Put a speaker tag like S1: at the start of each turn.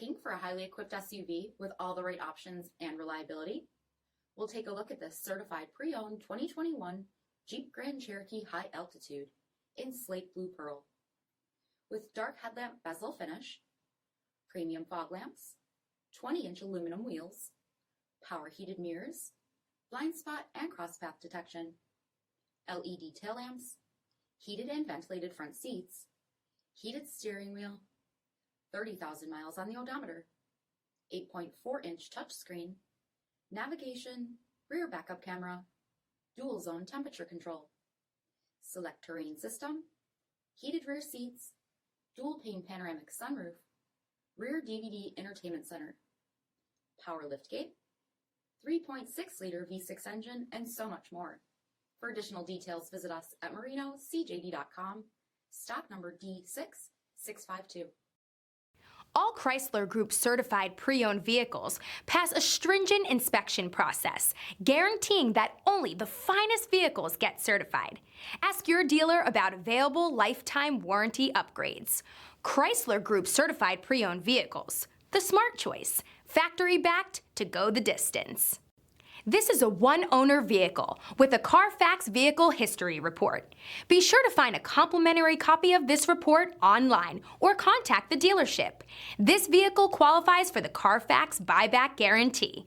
S1: Looking for a highly equipped SUV with all the right options and reliability? We'll take a look at this certified pre-owned 2021 Jeep Grand Cherokee High Altitude in slate blue pearl. With dark headlamp bezel finish, premium fog lamps, 20-inch aluminum wheels, power heated mirrors, blind spot and crosspath detection, LED tail lamps, heated and ventilated front seats, heated steering wheel, 30,000 miles on the odometer, 8.4-inch touchscreen, navigation, rear backup camera, dual zone temperature control, select terrain system, heated rear seats, dual pane panoramic sunroof, rear DVD entertainment center, power liftgate, 3.6-liter V6 engine, and so much more. For additional details, visit us at marinocjd.com, stock number D6652.
S2: All Chrysler Group certified pre-owned vehicles pass a stringent inspection process, guaranteeing that only the finest vehicles get certified. Ask your dealer about available lifetime warranty upgrades. Chrysler Group certified pre-owned vehicles, the smart choice, factory backed to go the distance. This is a one-owner vehicle with a CARFAX Vehicle History Report. Be sure to find a complimentary copy of this report online or contact the dealership. This vehicle qualifies for the CARFAX buyback guarantee.